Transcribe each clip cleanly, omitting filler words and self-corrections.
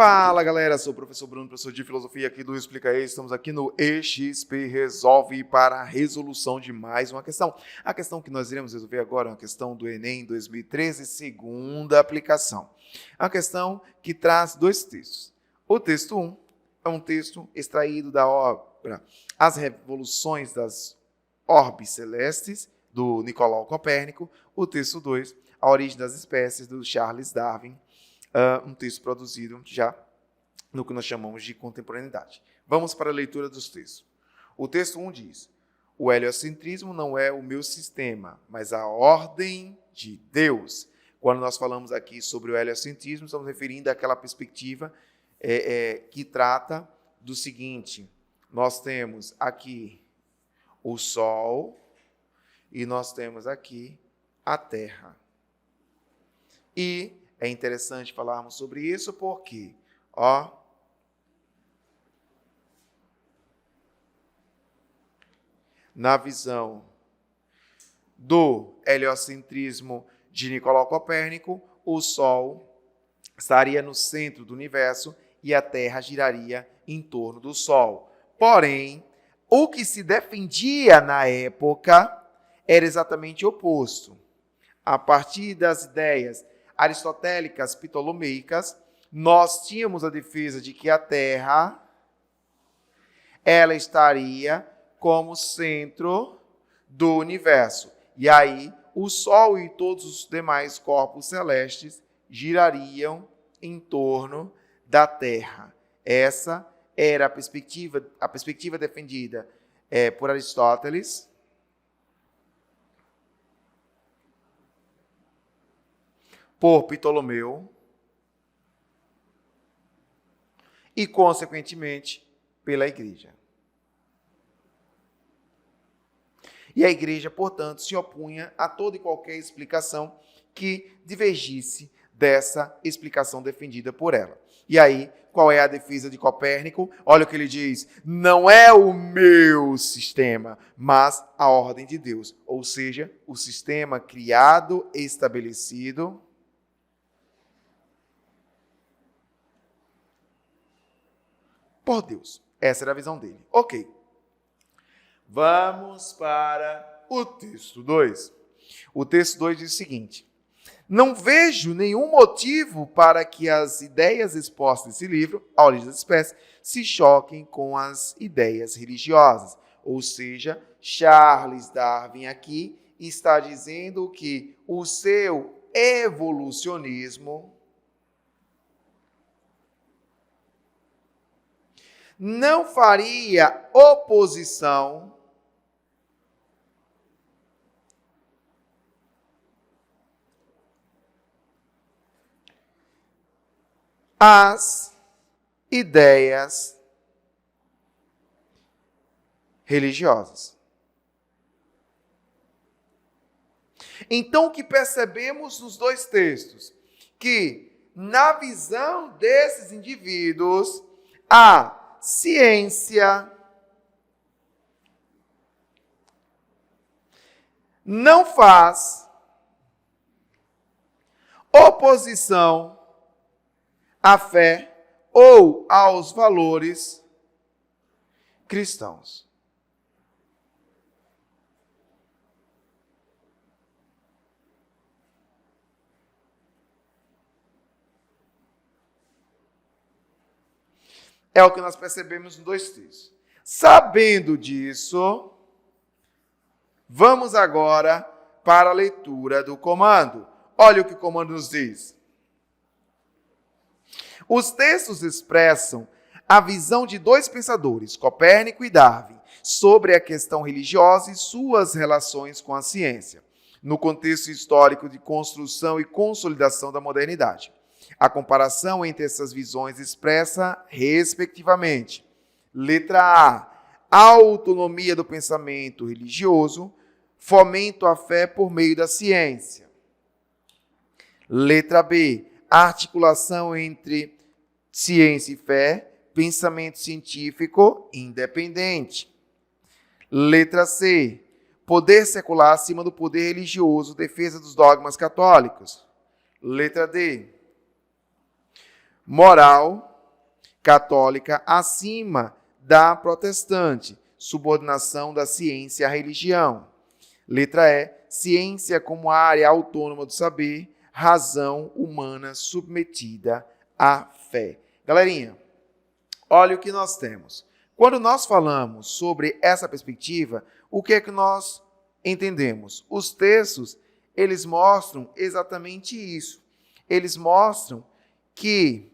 Fala galera, sou o professor Bruno, professor de filosofia aqui do Explica aí. Estamos aqui no EXP Resolve para a resolução de mais uma questão. A questão que nós iremos resolver agora é uma questão do Enem 2013, segunda aplicação. É uma questão que traz dois textos. O texto 1 é um texto extraído da obra As Revoluções das Orbes Celestes, do Nicolau Copérnico. O texto 2, A Origem das Espécies, do Charles Darwin. Um texto produzido já no que nós chamamos de contemporaneidade. Vamos para a leitura dos textos. O texto 1 diz: o heliocentrismo não é o meu sistema, mas a ordem de Deus. Quando nós falamos aqui sobre o heliocentrismo, estamos referindo àquela perspectiva que trata do seguinte: nós temos aqui o Sol e nós temos aqui a Terra. E é interessante falarmos sobre isso porque, na visão do heliocentrismo de Nicolau Copérnico, o Sol estaria no centro do universo e a Terra giraria em torno do Sol. Porém, o que se defendia na época era exatamente o oposto. A partir das ideias aristotélicas ptolomeicas, nós tínhamos a defesa de que a Terra ela estaria como centro do universo. E aí, o Sol e todos os demais corpos celestes girariam em torno da Terra. Essa era a perspectiva defendida por Aristóteles, por Ptolomeu e, consequentemente, pela Igreja. E a Igreja, portanto, se opunha a toda e qualquer explicação que divergisse dessa explicação defendida por ela. E aí, qual é a defesa de Copérnico? Olha o que ele diz: não é o meu sistema, mas a ordem de Deus. Ou seja, o sistema criado, estabelecido por Deus. Essa era a visão dele. Ok. Vamos para o texto 2. O texto 2 diz o seguinte: não vejo nenhum motivo para que as ideias expostas nesse livro, A Origem das Espécies, se choquem com as ideias religiosas. Ou seja, Charles Darwin aqui está dizendo que o seu evolucionismo não faria oposição às ideias religiosas. Então, o que percebemos nos dois textos? Que, na visão desses indivíduos, a ciência não faz oposição à fé ou aos valores cristãos. É o que nós percebemos nos dois textos. Sabendo disso, vamos agora para a leitura do comando. Olha o que o comando nos diz. Os textos expressam a visão de dois pensadores, Copérnico e Darwin, sobre a questão religiosa e suas relações com a ciência, no contexto histórico de construção e consolidação da modernidade. A comparação entre essas visões expressa, respectivamente, letra A, autonomia do pensamento religioso, fomento à fé por meio da ciência. Letra B, articulação entre ciência e fé, pensamento científico independente. Letra C, poder secular acima do poder religioso, defesa dos dogmas católicos. Letra D, moral católica acima da protestante, subordinação da ciência à religião. Letra E, ciência como área autônoma do saber, razão humana submetida à fé. Galerinha, olha o que nós temos. Quando nós falamos sobre essa perspectiva, o que é que nós entendemos? Os textos, eles mostram exatamente isso. Eles mostram que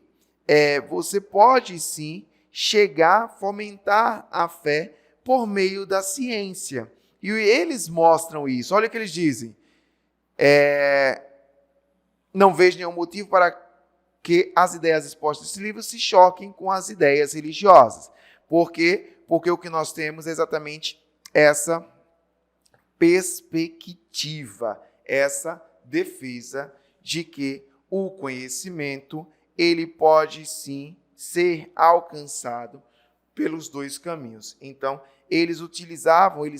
você pode sim chegar a fomentar a fé por meio da ciência. E eles mostram isso. Olha o que eles dizem. Não vejo nenhum motivo para que as ideias expostas nesse livro se choquem com as ideias religiosas. Por quê? Porque o que nós temos é exatamente essa perspectiva, essa defesa de que o conhecimento ele pode sim ser alcançado pelos dois caminhos. Então, eles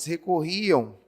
recorriam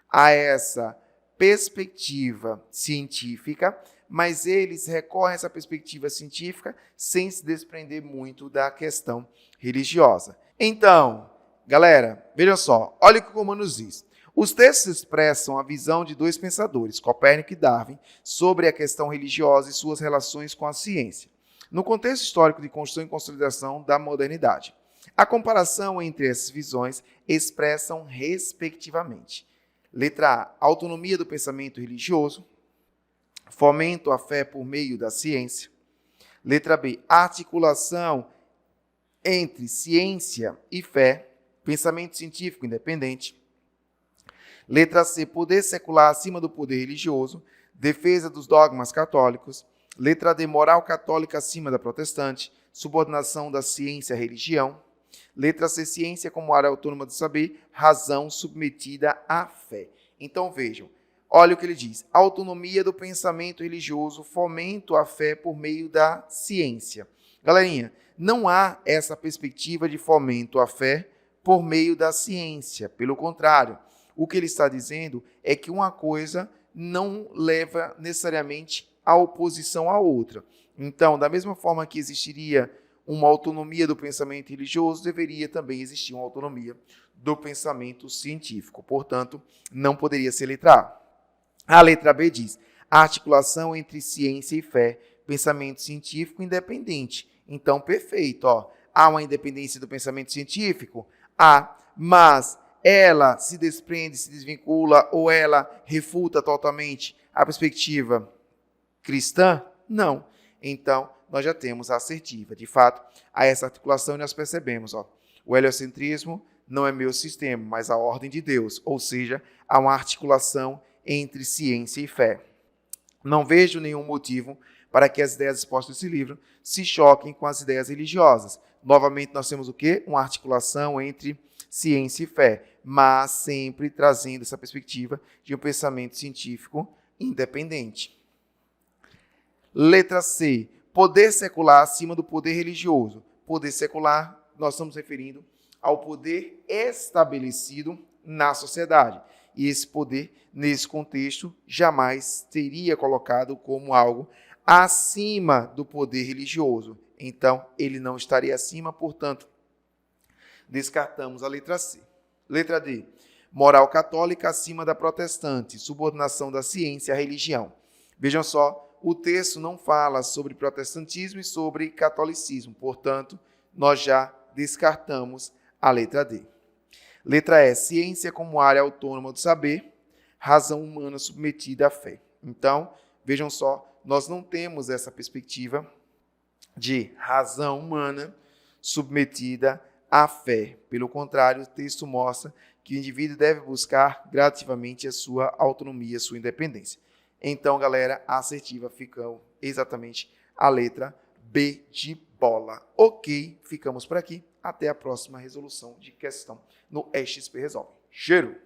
a essa perspectiva científica, mas eles recorrem a essa perspectiva científica sem se desprender muito da questão religiosa. Então, galera, vejam só, olha o que o Romanos diz. Os textos expressam a visão de dois pensadores, Copérnico e Darwin, sobre a questão religiosa e suas relações com a ciência, no contexto histórico de construção e consolidação da modernidade. A comparação entre essas visões expressam, respectivamente, letra A, autonomia do pensamento religioso, fomento à fé por meio da ciência. Letra B, articulação entre ciência e fé, pensamento científico independente. Letra C, poder secular acima do poder religioso, defesa dos dogmas católicos. Letra D, moral católica acima da protestante, subordinação da ciência à religião. Letra C, ciência como área autônoma do saber, razão submetida à fé. Então vejam, olha o que ele diz. Autonomia do pensamento religioso, fomento à fé por meio da ciência. Galerinha, não há essa perspectiva de fomento à fé por meio da ciência. Pelo contrário, o que ele está dizendo é que uma coisa não leva necessariamente a oposição à outra. Então, da mesma forma que existiria uma autonomia do pensamento religioso, deveria também existir uma autonomia do pensamento científico. Portanto, não poderia ser letra A. A letra B diz, articulação entre ciência e fé, pensamento científico independente. Então, perfeito. Há uma independência do pensamento científico? Há, mas ela se desprende, se desvincula ou ela refuta totalmente a perspectiva cristã? Não. Então, nós já temos a assertiva. De fato, há essa articulação e nós percebemos, o heliocentrismo não é meu sistema, mas a ordem de Deus, ou seja, há uma articulação entre ciência e fé. Não vejo nenhum motivo para que as ideias expostas nesse livro se choquem com as ideias religiosas. Novamente, nós temos o quê? Uma articulação entre ciência e fé, mas sempre trazendo essa perspectiva de um pensamento científico independente. Letra C, poder secular acima do poder religioso. Poder secular, nós estamos referindo ao poder estabelecido na sociedade. E esse poder, nesse contexto, jamais teria colocado como algo acima do poder religioso. Então, ele não estaria acima, portanto, descartamos a letra C. Letra D, moral católica acima da protestante, subordinação da ciência à religião. Vejam só, o texto não fala sobre protestantismo e sobre catolicismo, portanto, nós já descartamos a letra D. Letra E, ciência como área autônoma do saber, razão humana submetida à fé. Então, vejam só, nós não temos essa perspectiva de razão humana submetida à fé. Pelo contrário, o texto mostra que o indivíduo deve buscar gradativamente a sua autonomia, a sua independência. Então, galera, a assertiva fica exatamente a letra B de bola. Ok, ficamos por aqui. Até a próxima resolução de questão no EXP Resolve. Cheiro!